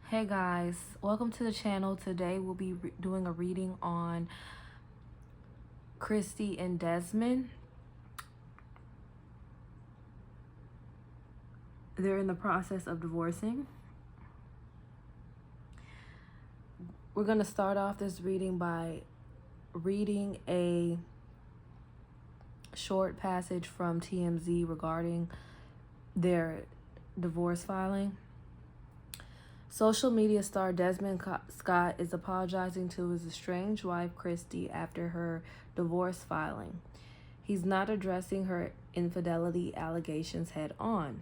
Hey guys, welcome to the channel. Today we'll be doing a reading on Kristy and Desmond. They're in the process of divorcing. We're going to start off this reading by reading a short passage from TMZ regarding their divorce filing. Social media star Desmond Scott is apologizing to his estranged wife, Kristy, after her divorce filing. He's not addressing her infidelity allegations head on.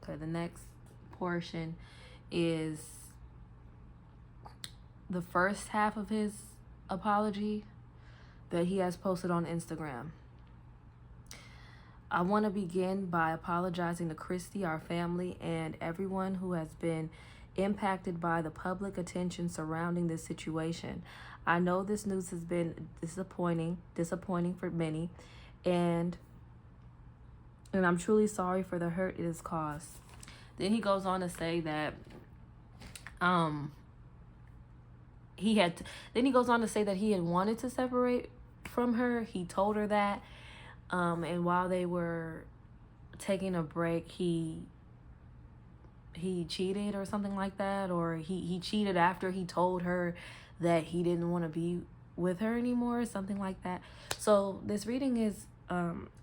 Okay, the next portion is the first half of his apology that he has posted on Instagram. I want to begin by apologizing to Kristy, our family, and everyone who has been impacted by the public attention surrounding this situation. I know this news has been disappointing for many, and I'm truly sorry for the hurt it has caused. Then he goes on to say that he had wanted to separate from her. He told her that. And while they were taking a break, he cheated or something like that, or he cheated after he told her that he didn't want to be with her anymore, something like that. So this reading is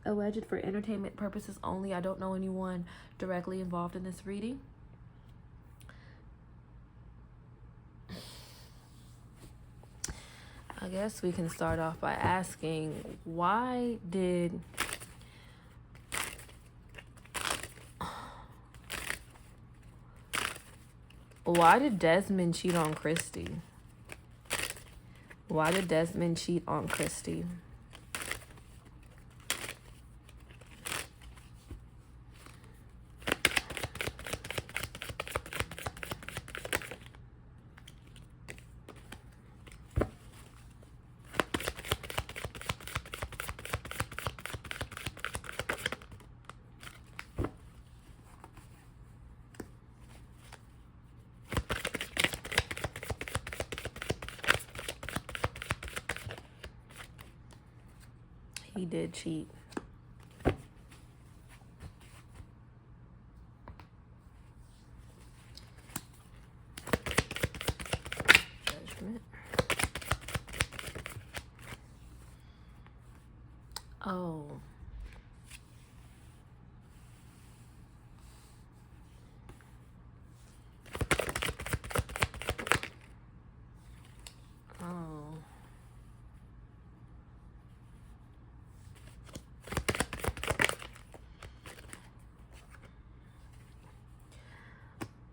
alleged for entertainment purposes only. I don't know anyone directly involved in this reading. I guess we can start off by asking, why did Desmond cheat on Kristy? Why did Desmond cheat on Kristy? He did cheat. Judgment. Oh. Oh.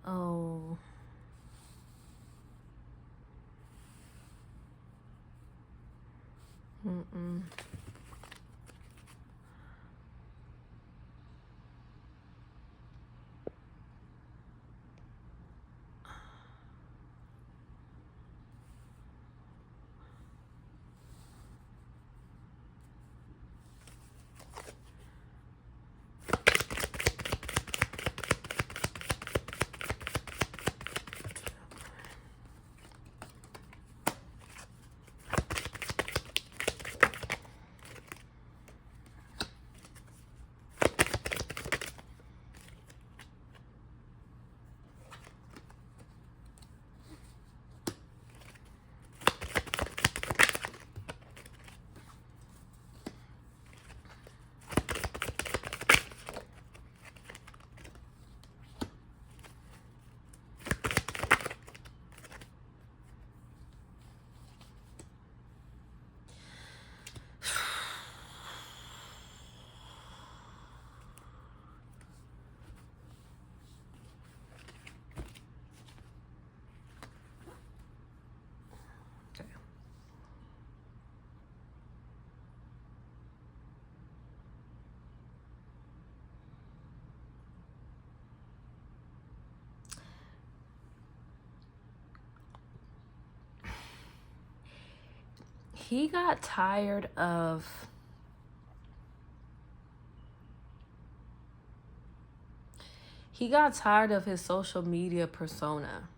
Oh. Mm-mm. He got tired of he got tired of his social media persona,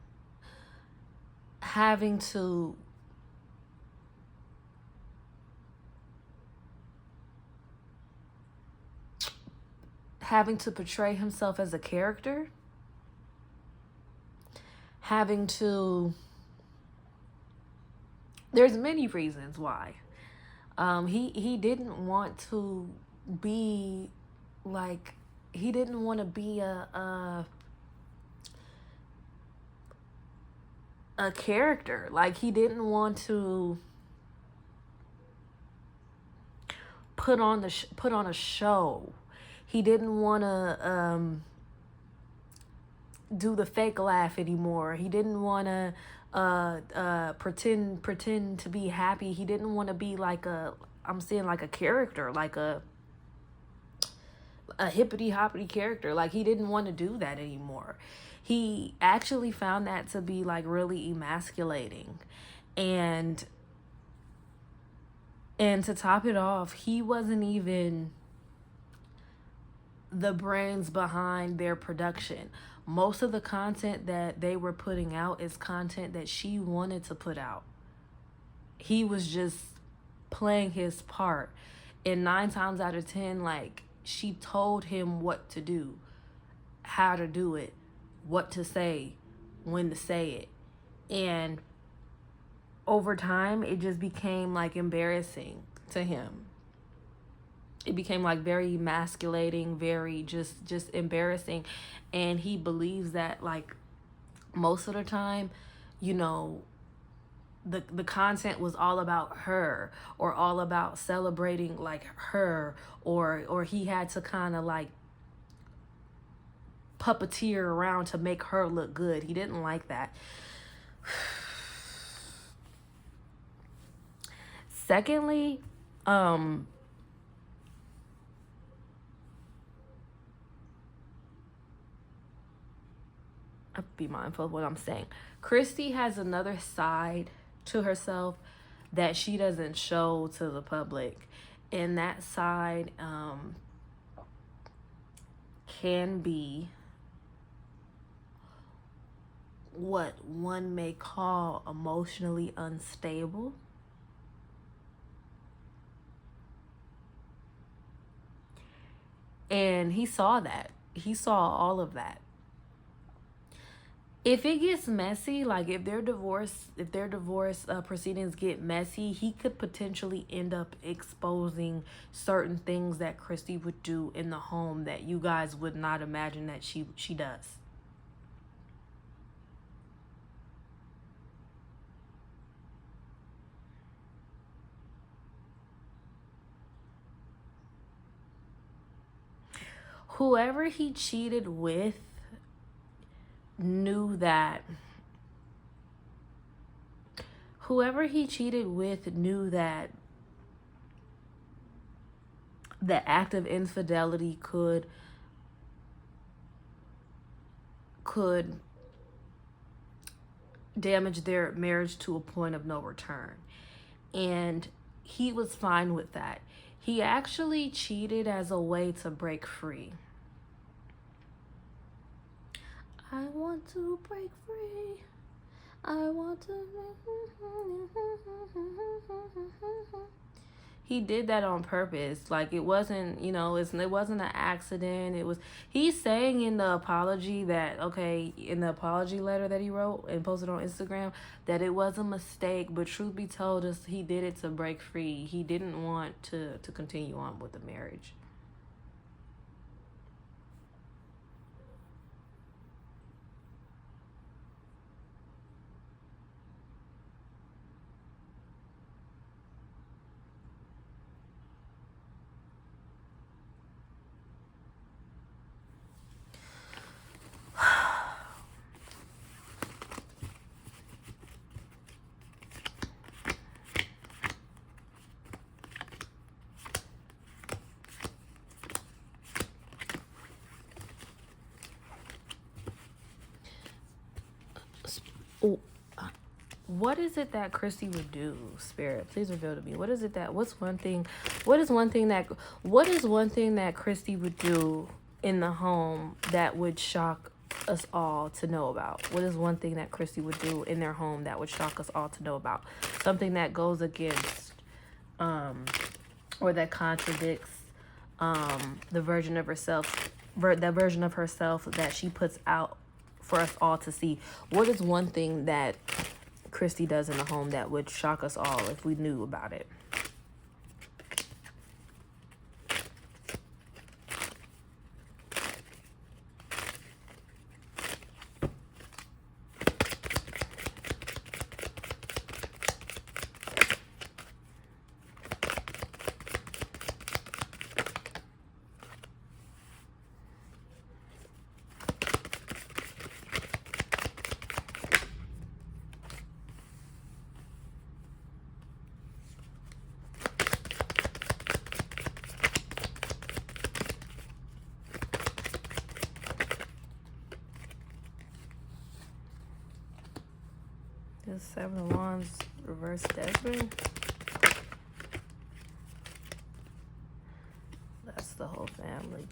having to portray himself as a character, having to there's many reasons why. He didn't want to be like he didn't want to be a character. Like, he didn't want to put on a show. He didn't want to do the fake laugh anymore. He didn't want to pretend to be happy. He didn't want to be like I'm saying, like a character, like a hippity hoppity character. Like, he didn't want to do that anymore. He actually found that to be like really emasculating. And to top it off, he wasn't even the brains behind their production. Most of the content that they were putting out is content that she wanted to put out. He was just playing his part. And 9 times out of 10, like, she told him what to do, how to do it, what to say, when to say it. And over time, it just became like embarrassing to him. It became like very emasculating, very just embarrassing. And he believes that, like, most of the time, you know, the content was all about her, or all about celebrating like her, or he had to kind of like puppeteer around to make her look good. He didn't like that. Secondly, be mindful of what I'm saying. Kristy has another side to herself that she doesn't show to the public. And that side can be what one may call emotionally unstable. And he saw that. He saw all of that. If it gets messy, like if their divorce proceedings get messy, he could potentially end up exposing certain things that Kristy would do in the home that you guys would not imagine that she does. Whoever he cheated with knew that the act of infidelity could damage their marriage to a point of no return. And he was fine with that. He actually cheated as a way to break free. I want to break free. I want to. He did that on purpose. Like, it wasn't, it wasn't an accident. It was, he's saying in the apology that, in the apology letter that he wrote and posted on Instagram, that it was a mistake. But truth be told, he did it to break free. He didn't want to continue on with the marriage. What is it that Kristy would do, Spirit? Please reveal to me. What is one thing that Kristy would do in the home that would shock us all to know about? What is one thing that Kristy would do in their home that would shock us all to know about? Something that goes against or that contradicts the version of herself, that version of herself that she puts out for us all to see. What is one thing that Kristy does in the home that would shock us all if we knew about it? This Seven of Wands reverse Desmond. That's the whole family.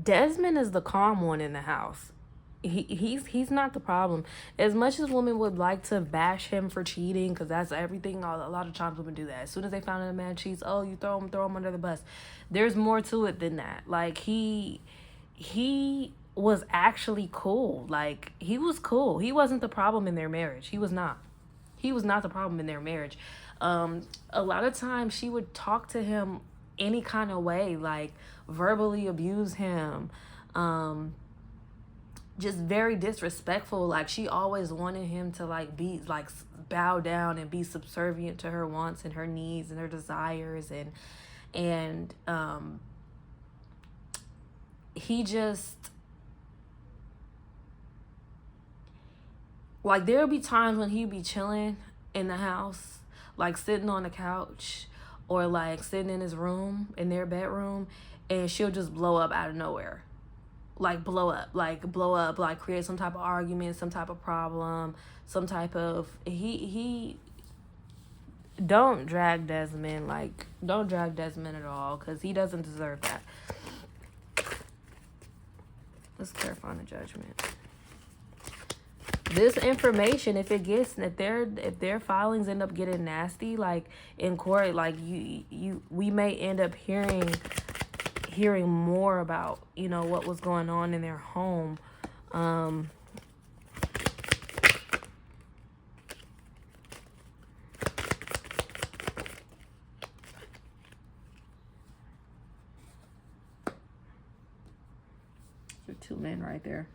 Desmond is the calm one in the house. He's not the problem. As much as women would like to bash him for cheating, because that's everything. A lot of times women do that. As soon as they find out a man cheats, oh, you throw him under the bus. There's more to it than that. Like he was actually cool. Like he was cool. He wasn't the problem in their marriage. He was not the problem in their marriage. A lot of times she would talk to him any kind of way, like verbally abuse him, just very disrespectful. Like she always wanted him to like be like bow down and be subservient to her wants and her needs and her desires, and he just, like, there'll be times when he'd be chilling in the house, like sitting on the couch or like sitting in his room, in their bedroom, and she'll just blow up out of nowhere. Like blow up, like create some type of argument, some type of problem, some type of, he don't drag Desmond, like don't drag Desmond at all, because he doesn't deserve that. Let's clarify the Judgment. This information, if their filings end up getting nasty, like in court, like we may end up hearing more about, you know, what was going on in their home. There are two men right there.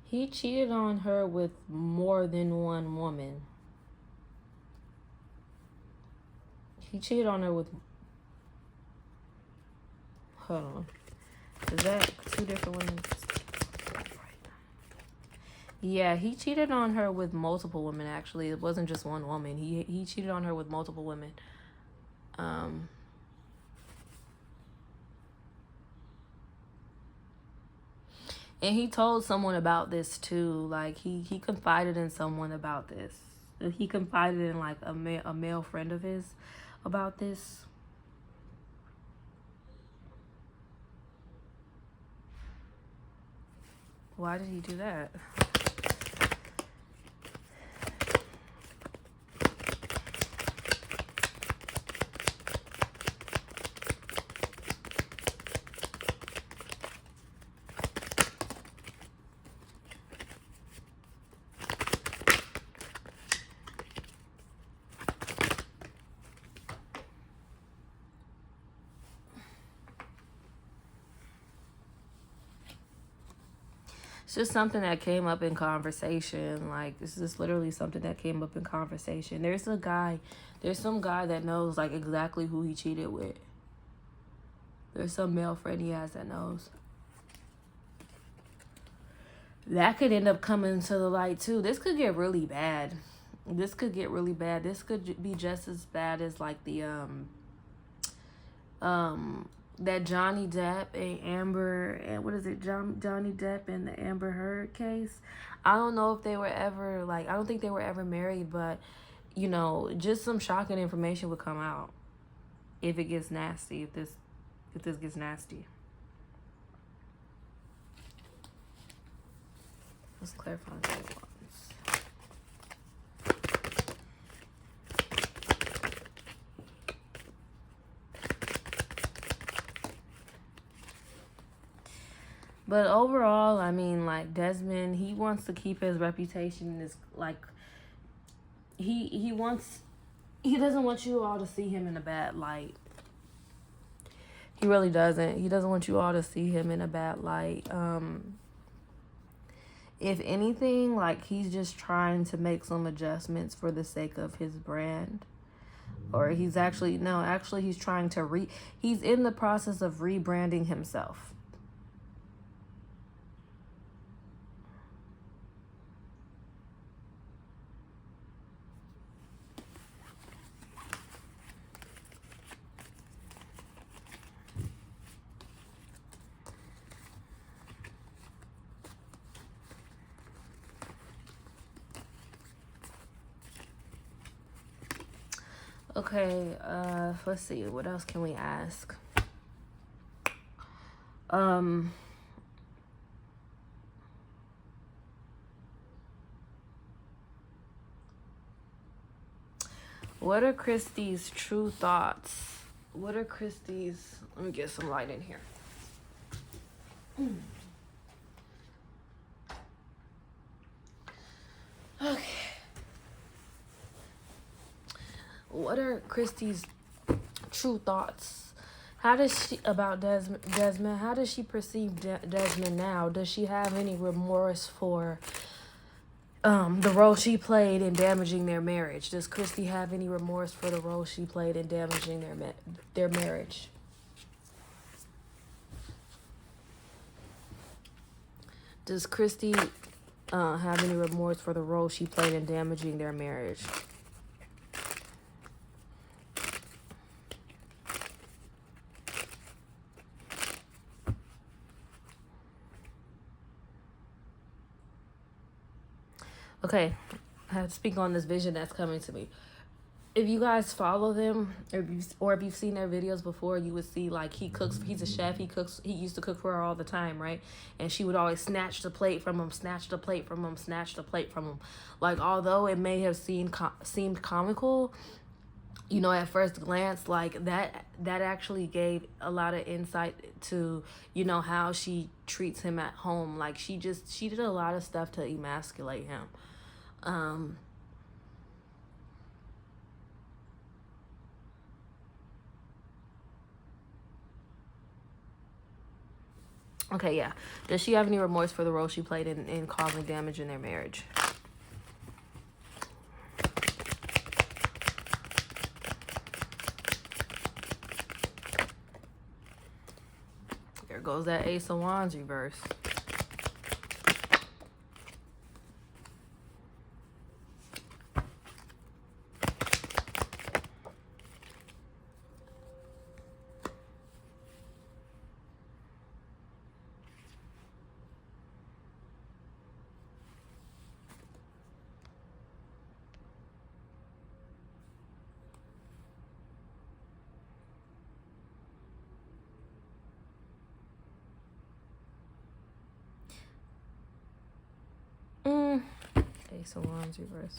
He cheated on her with more than one woman. He cheated on her with... Hold on. Is that two different women? Yeah, he cheated on her with multiple women, actually. It wasn't just one woman. He cheated on her with multiple women. And he told someone about this too. Like he confided in someone about this. He confided in like a male friend of his about this. Why did he do that? It's just something that came up in conversation. Like, this is literally something that came up in conversation. There's some guy that knows, like, exactly who he cheated with. There's some male friend he has that knows. That could end up coming to the light, too. This could get really bad. This could get really bad. This could be just as bad as, like, that Johnny Depp and Amber, and what is it, Johnny Depp and the Amber Heard case. I don't know if they were ever, like, I don't think they were ever married, but, you know, just some shocking information would come out if it gets nasty, if this gets nasty. Let's clarify that once. But overall, I mean, like, Desmond, he wants to keep his reputation as, like, he doesn't want you all to see him in a bad light. He really doesn't. He doesn't want you all to see him in a bad light. If anything, like, he's just trying to make some adjustments for the sake of his brand. Or he's actually he's trying to he's in the process of rebranding himself. Okay, let's see. What else can we ask? What are Kristy's true thoughts? Let me get some light in here. Okay. What are Kristy's true thoughts? How does she about Desmond? How does she perceive Desmond now? Does she have any remorse for the role she played in damaging their marriage? Does Kristy have any remorse for the role she played in damaging their marriage? Does Kristy have any remorse for the role she played in damaging their marriage? Okay, I have to speak on this vision that's coming to me. If you guys follow them, or if you've seen their videos before, you would see, like, he cooks. He's a chef. He used to cook for her all the time, right? And she would always snatch the plate from him, snatch the plate from him, snatch the plate from him. Like, although it may have seemed comical, you know, at first glance, like, that actually gave a lot of insight to, you know, how she treats him at home. Like, she did a lot of stuff to emasculate him. Okay, yeah. Does she have any remorse for the role she played in causing damage in their marriage? There goes that Ace of Wands reverse. Ace of Wands reverse.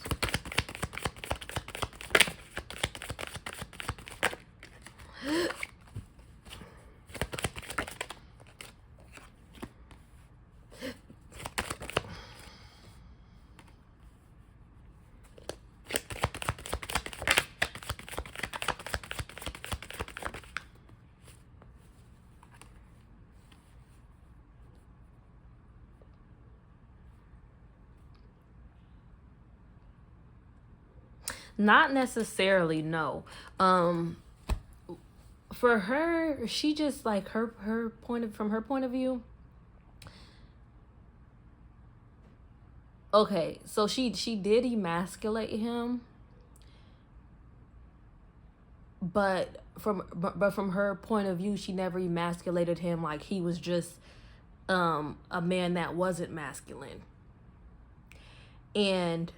Not necessarily, no. For her, she just like her point of from her point of view. Okay, so she did emasculate him, but from her point of view, she never emasculated him like he was just a man that wasn't masculine. And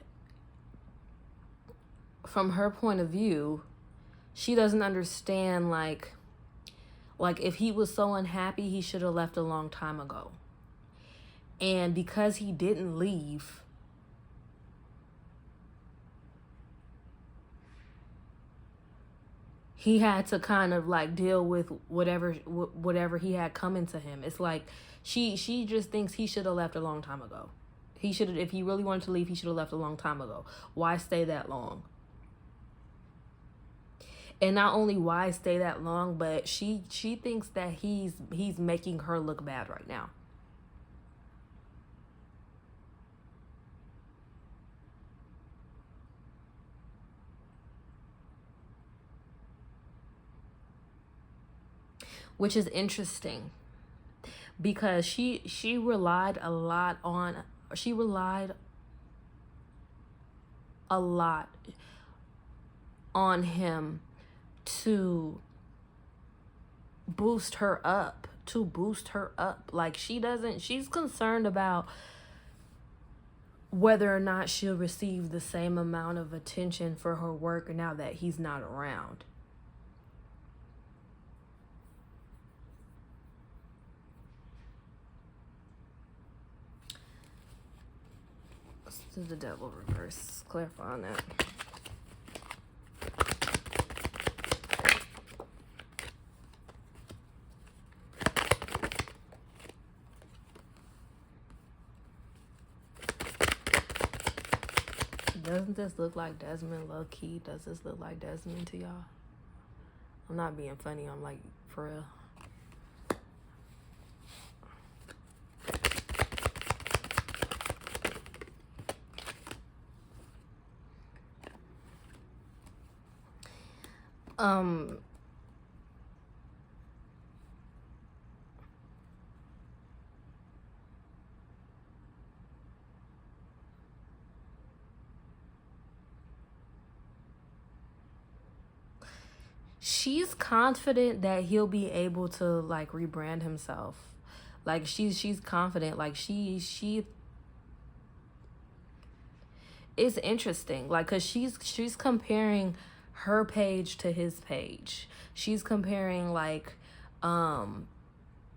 from her point of view, she doesn't understand like if he was so unhappy, he should have left a long time ago. And because he didn't leave, he had to kind of like deal with whatever he had coming to him. It's like she just thinks he should have left a long time ago. He should have, if he really wanted to leave, he should have left a long time ago. Why stay that long? And not only why stay that long, but she thinks that he's making her look bad right now. Which is interesting because she relied a lot on she relied a lot on him to boost her up, like she's concerned about whether or not she'll receive the same amount of attention for her work now that he's not around. Let's do the devil reverse, clarify on that. Doesn't this look like Desmond low key? Does this look like Desmond to y'all? I'm not being funny. I'm like, for real. She's confident that he'll be able to like rebrand himself. Like she's confident. Like she it's interesting. Like cause she's comparing her page to his page. She's comparing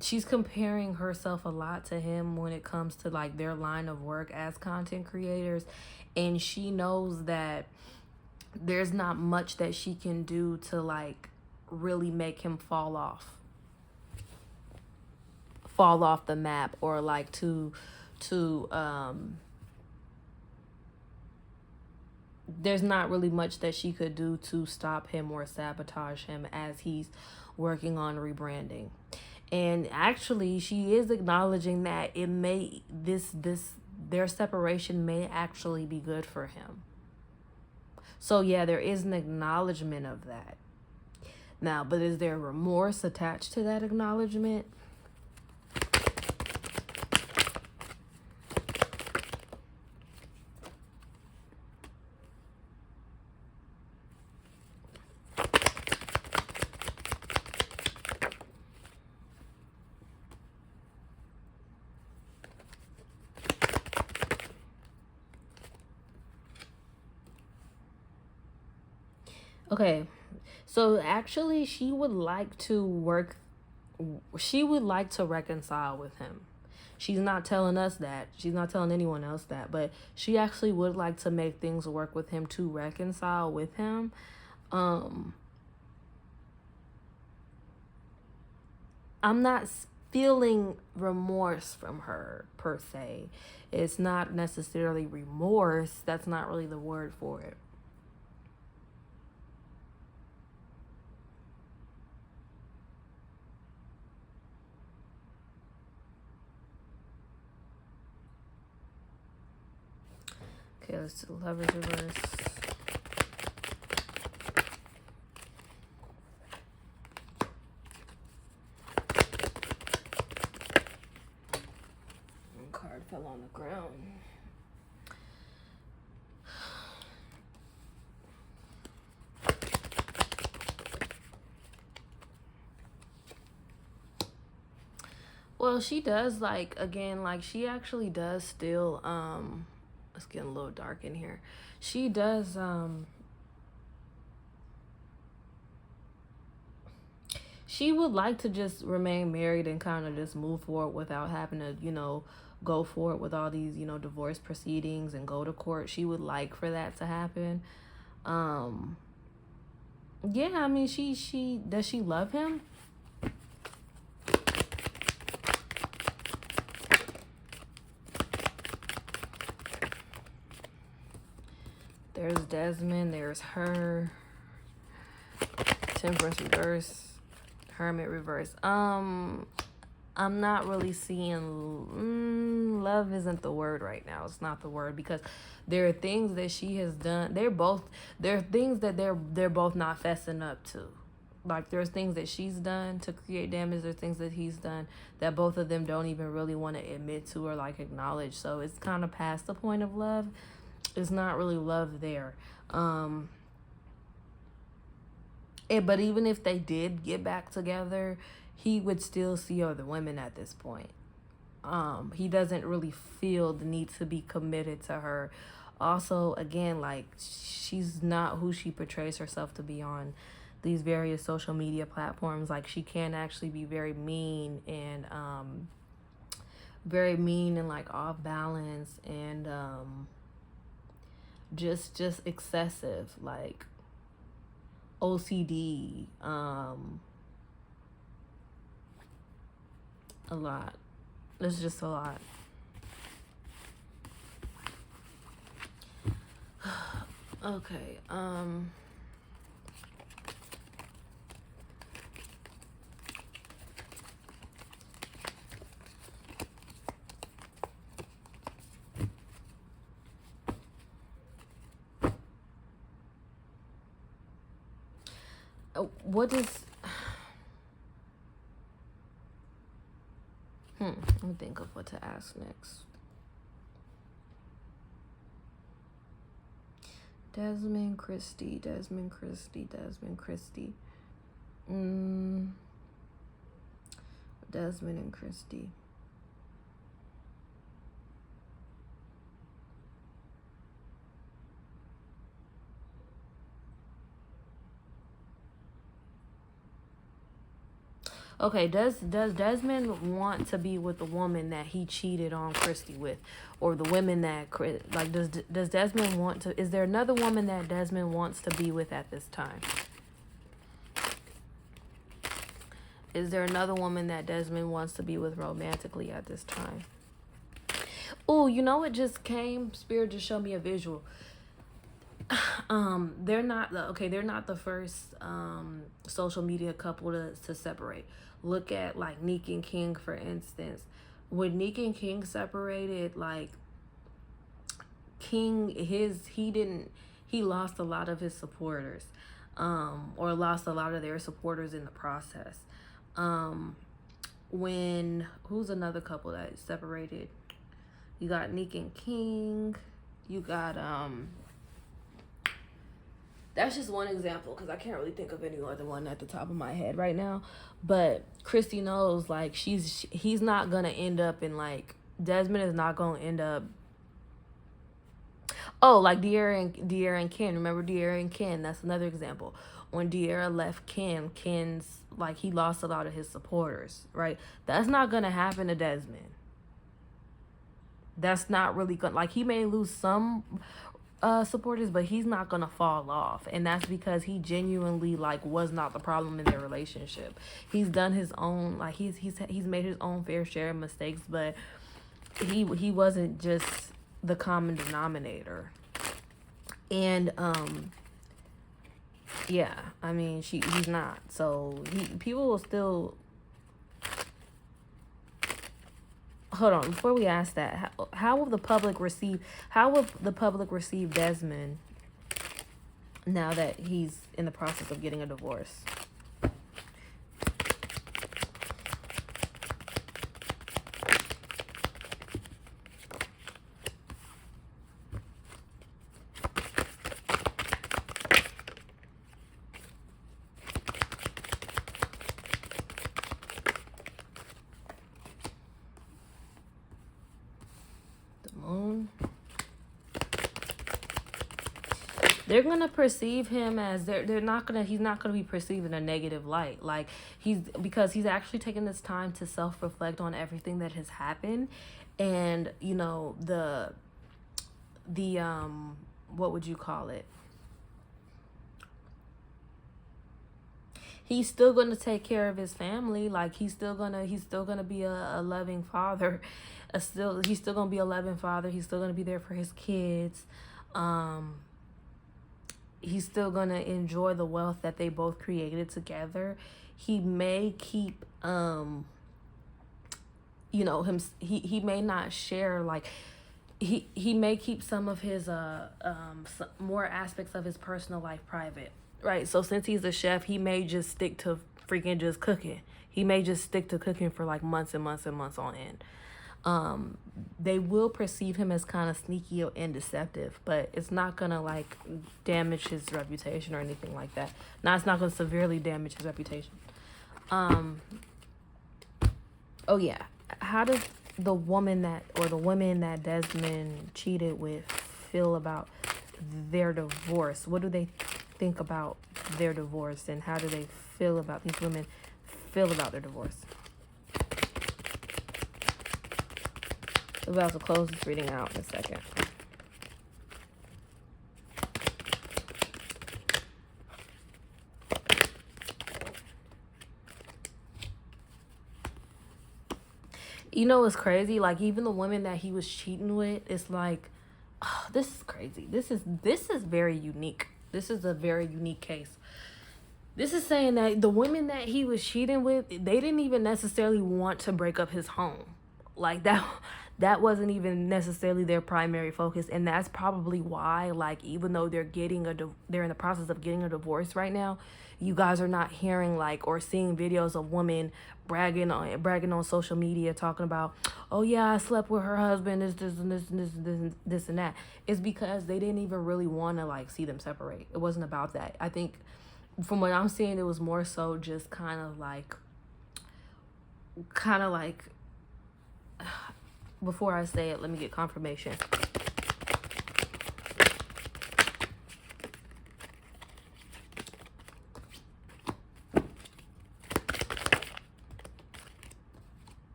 she's comparing herself a lot to him when it comes to like their line of work as content creators, and she knows that there's not much that she can do to like really make him fall off the map, or like to there's not really much that she could do to stop him or sabotage him as he's working on rebranding. And actually she is acknowledging that it may their separation may actually be good for him. So yeah, there is an acknowledgement of that. Now, but is there remorse attached to that acknowledgement? Okay, so actually she would like to reconcile with him. She's not telling us that. She's not telling anyone else that, but she actually would like to make things work with him, to reconcile with him. I'm not feeling remorse from her per se. It's not necessarily remorse. That's not really the word for it. Okay, let's do Lovers Reverse. Well, she does, like, again, like, she actually does still, it's getting a little dark in here. She does, she would like to just remain married and kind of just move forward without having to, go forward with all these, divorce proceedings and go to court. She would like for that to happen. Um, yeah, I mean, she does she love him? There's Desmond, there's her, Temperance reverse, Hermit reverse. I'm not really seeing, love isn't the word right now. It's not the word, because there are things that she has done. There are things that they're both not fessing up to. Like, there's things that she's done to create damage. There's things that he's done that both of them don't even really want to admit to or, like, acknowledge. So it's kind of past the point of love. It's not really love there. But even if they did get back together, he would still see other women at this point. He doesn't really feel the need to be committed to her. Also, again, like, she's not who she portrays herself to be on these various social media platforms. Like, she can actually be very mean and like off balance and just excessive, like OCD, a lot. It's just a lot. Okay, what is let me think of what to ask next. Desmond Kristy. Desmond and Kristy. Okay, does Desmond want to be with the woman that he cheated on Kristy with, or the women that does Desmond want to? Is there another woman that Desmond wants to be with at this time? Is there another woman that Desmond wants to be with romantically at this time? Oh, you know what just came? Spirit just showed me a visual. They're not the first social media couple to separate. Look at, like, Nick and King, for instance. When Nick and King separated, like, King, he lost a lot of his supporters, or lost a lot of their supporters in the process. Who's another couple that separated? You got Nick and King. You got that's just one example, because I can't really think of any other one at the top of my head right now. But Kristy knows, like, he's not gonna end up in, like, Desmond is not gonna end up. Oh, like De'Ara and Ken. Remember De'Ara and Ken? That's another example. When De'Ara left Ken's, like, he lost a lot of his supporters, right? That's not gonna happen to Desmond. That's not really gonna, like, he may lose some supporters, but he's not gonna fall off, and that's because he genuinely, like, was not the problem in their relationship. He's done his own, like, he's made his own fair share of mistakes, but he wasn't just the common denominator. And yeah, I mean, he's not. So people will still. Hold on, before we ask that, how will the public receive Desmond now that he's in the process of getting a divorce? they're gonna perceive him as they're not gonna he's not gonna be perceived in a negative light. Like because he's actually taking this time to self-reflect on everything that has happened, and the what would you call it? He's still gonna take care of his family. Like he's still gonna be a loving father. He's still gonna be a loving father. He's still gonna be there for his kids. He's still gonna enjoy the wealth that they both created together. He may keep he may not share, like he may keep some of his more aspects of his personal life private, right? So since he's a chef, he may just stick to freaking just cooking. He may just stick to cooking for like months and months and months on end. They will perceive him as kind of sneaky and deceptive, but it's not gonna like damage his reputation or anything like that. Now, it's not gonna severely damage his reputation. Oh yeah, how does the women that Desmond cheated with feel about their divorce? What do they think about their divorce, and how do they feel about these women feel about their divorce? We're about to close this reading out in a second. You know what's crazy? Like, even the women that he was cheating with, it's like, oh, this is crazy. This is very unique. This is a very unique case. This is saying that the women that he was cheating with, they didn't even necessarily want to break up his home. Like, that wasn't even necessarily their primary focus, and that's probably why, like, even though they're in the process of getting a divorce right now, you guys are not hearing like or seeing videos of women bragging on social media, talking about, oh yeah, I slept with her husband, this and that. It's because they didn't even really want to like see them separate. It wasn't about that. I think from what I'm seeing, it was more so just kind of like before I say it, let me get confirmation.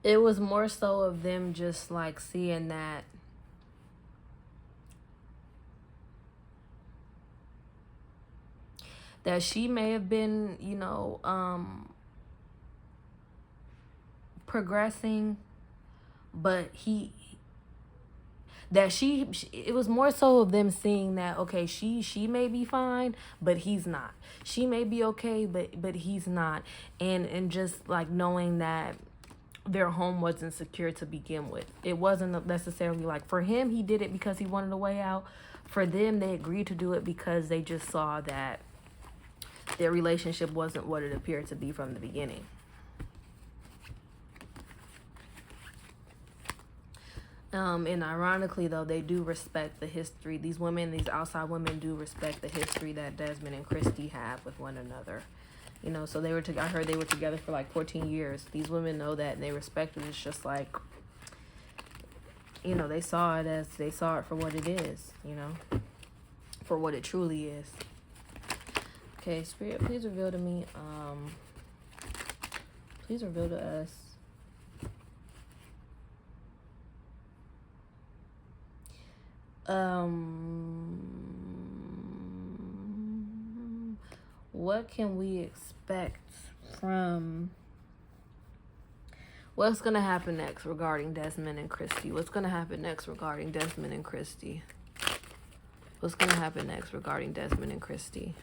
It was more so of them just like seeing that she may have been, progressing, but it was more so of them seeing that, okay, she may be fine, but he's not. She may be okay, but he's not. And just like knowing that their home wasn't secure to begin with. It wasn't necessarily like, for him, he did it because he wanted a way out. For them, they agreed to do it because they just saw that their relationship wasn't what it appeared to be from the beginning. And ironically, though, they do respect the history. These outside women do respect the history that Desmond and Kristy have with one another. So I heard they were together for like 14 years. These women know that and they respect it. It's just like, they saw it for what it is, for what it truly is. Okay, Spirit, please reveal to me, please reveal to us what can we expect from what's going to happen next regarding Desmond and Kristy? What's going to happen next regarding Desmond and Kristy? What's going to happen next regarding Desmond and Kristy?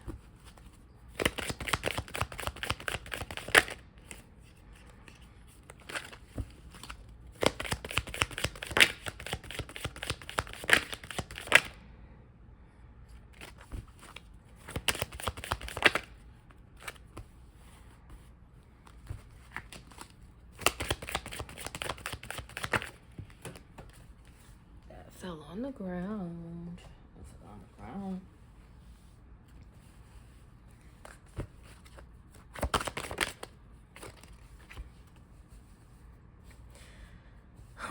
Fell on the ground. It fell on the ground.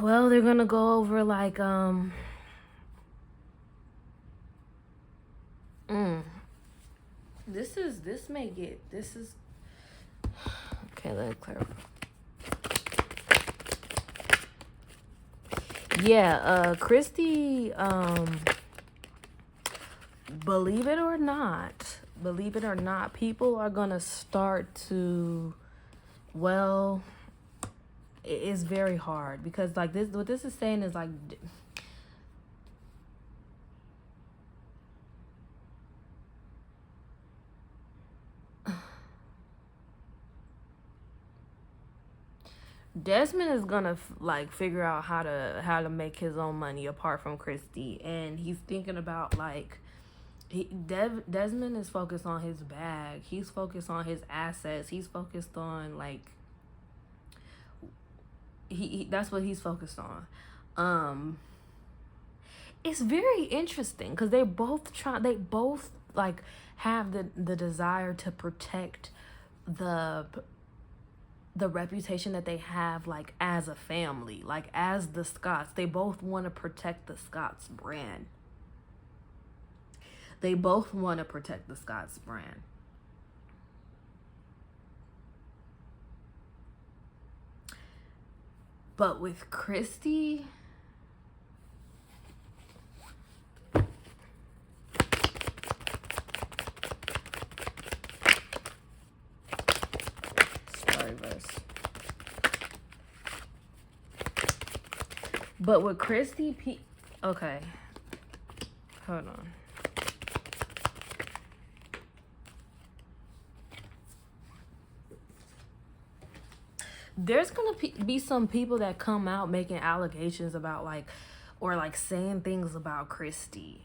Well, they're gonna go over like this is okay, let me clarify. Yeah, Kristy, believe it or not, people are gonna start to, well, it's very hard because like this, what this is saying is like, Desmond is gonna like figure out how to make his own money apart from Kristy, and he's thinking about like Desmond is focused on his bag. He's focused on his assets. He's focused on like he that's what he's focused on. It's very interesting because they both like have the desire to protect the reputation that they have like as a family, like as the Scotts. They both want to protect the Scotts brand. They both want to protect the Scotts brand. But with Kristy, story verse. But with Kristy, okay, hold on. There's gonna be some people that come out making allegations about like, or like saying things about Kristy,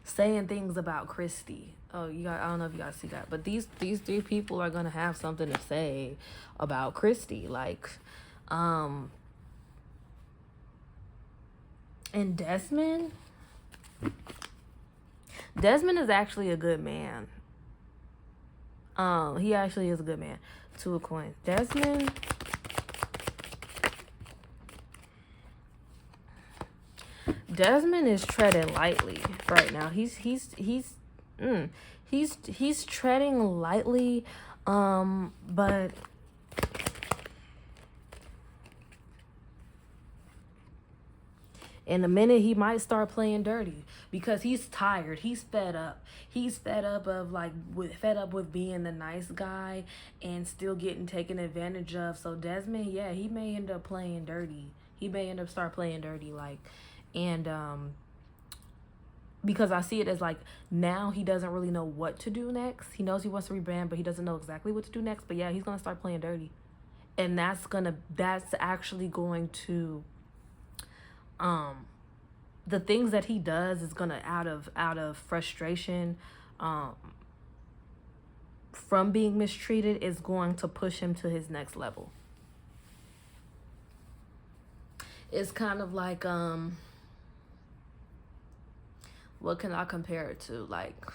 saying things about Kristy. Oh, I don't know if you guys see that, but these three people are gonna have something to say about Kristy, like, and Desmond is actually a good man. He actually is a good man. 2 of coins. Desmond is treading lightly right now. He's treading lightly, but in a minute he might start playing dirty because he's tired. He's fed up. He's fed up with being the nice guy and still getting taken advantage of. So Desmond, yeah, he may end up playing dirty. He may end up start playing dirty, like, and because I see it as like now he doesn't really know what to do next. He knows he wants to rebrand, but he doesn't know exactly what to do next. But yeah, he's gonna start playing dirty, and that's actually going to the things that he does is gonna out of frustration from being mistreated is going to push him to his next level. It's kind of like what can I compare it to? Like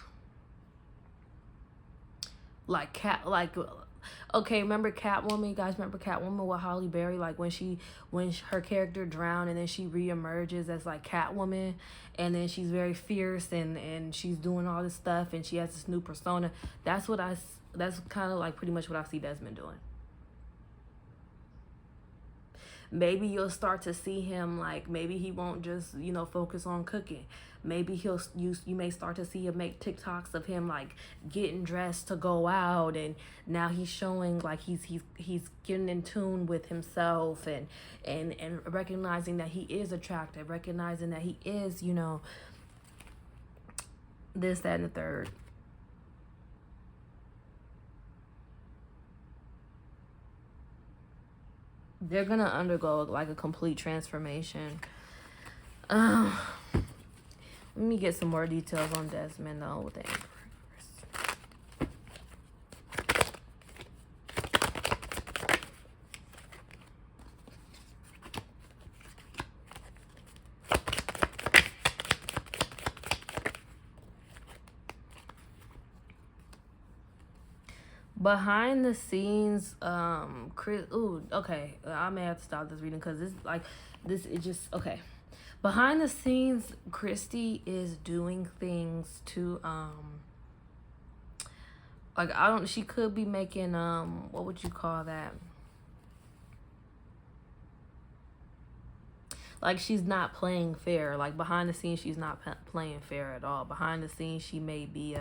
cat like okay, remember Catwoman? You guys remember Catwoman with Halle Berry? Like when her character drowned and then she reemerges as like Catwoman, and then she's very fierce and she's doing all this stuff and she has this new persona. That's kind of like pretty much what I see Desmond doing. Maybe you'll start to see him like, maybe he won't just, focus on cooking. Maybe you may start to see him make TikToks of him like getting dressed to go out, and now he's showing like he's getting in tune with himself and recognizing that he is attractive, recognizing that he is, this, that, and the third. They're gonna undergo like a complete transformation. Let me get some more details on Desmond though with the Emperor. Behind the scenes, Chris. Ooh, okay. I may have to stop this reading because this. It just okay. Behind the scenes, Kristy is doing things to like I don't. She could be making what would you call that? Like she's not playing fair. Like behind the scenes, she's not playing fair at all. Behind the scenes, she may be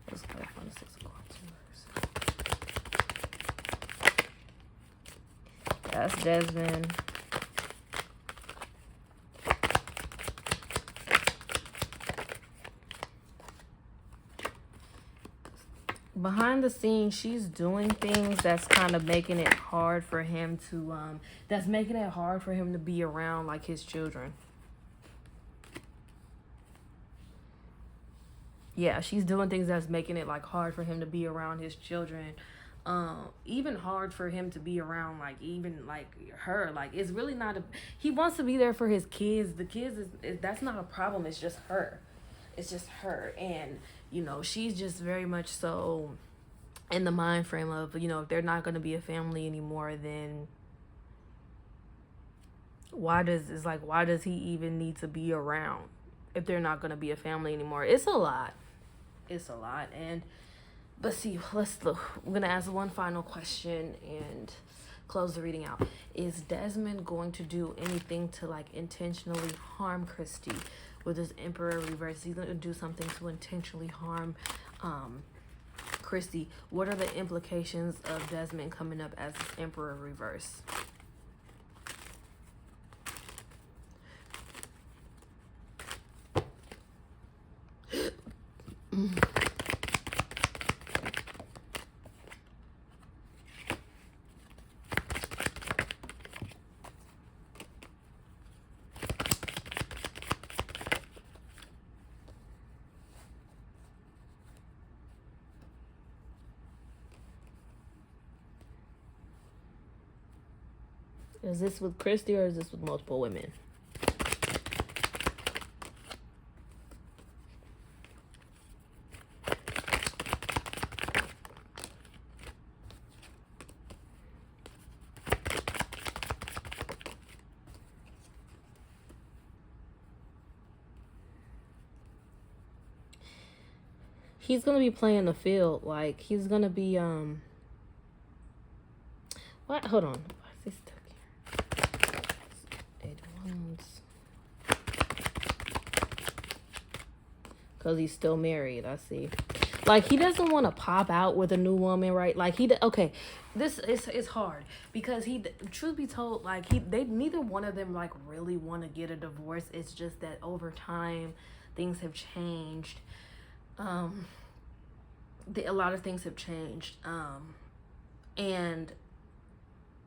let's go on the 6 o'clock. That's Desmond. Behind the scenes, she's doing things that's kind of making it hard for him to be around like his children. Yeah, she's doing things that's making it like hard for him to be around his children. Even hard for him to be around like even like her. Like it's really not he wants to be there for his kids. The kids is that's not a problem. It's just her. It's just her. And you know, she's just very much so in the mind frame of, you know, if they're not going to be a family anymore, then why does he even need to be around if they're not going to be a family anymore? It's a lot. And but see, let's look. We're going to ask one final question and close the reading out. Is Desmond going to do anything to like intentionally harm Kristy with this Emperor reverse? He's going to do something to intentionally harm Kristy. What are the implications of Desmond coming up as this Emperor reverse? Is this with Kristy or is this with multiple women? He's gonna be playing the field. Like he's gonna be what? Hold on. Why is he stuck here? 8 wands. Because he's still married. I see. Like he doesn't want to pop out with a new woman, right? Like okay, this is hard because truth be told, like they neither one of them like really want to get a divorce. It's just that over time, things have changed. A lot of things have changed. And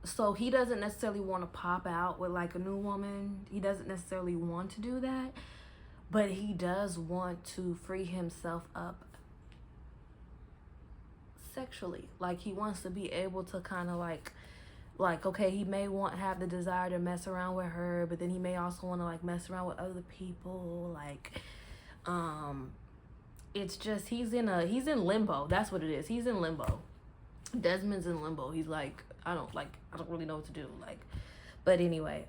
so he doesn't necessarily want to pop out with like a new woman. He doesn't necessarily want to do that, but he does want to free himself up sexually. Like he wants to be able to kind of like okay, he may have the desire to mess around with her, but then he may also want to like mess around with other people. Like it's just he's in limbo. That's what it is. He's in limbo. Desmond's in limbo. He's like, I don't really know what to do. Like, but anyway,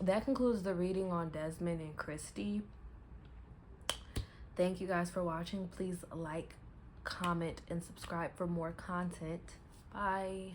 that concludes the reading on Desmond and Kristy. Thank you guys for watching. Please like, comment, and subscribe for more content. Bye.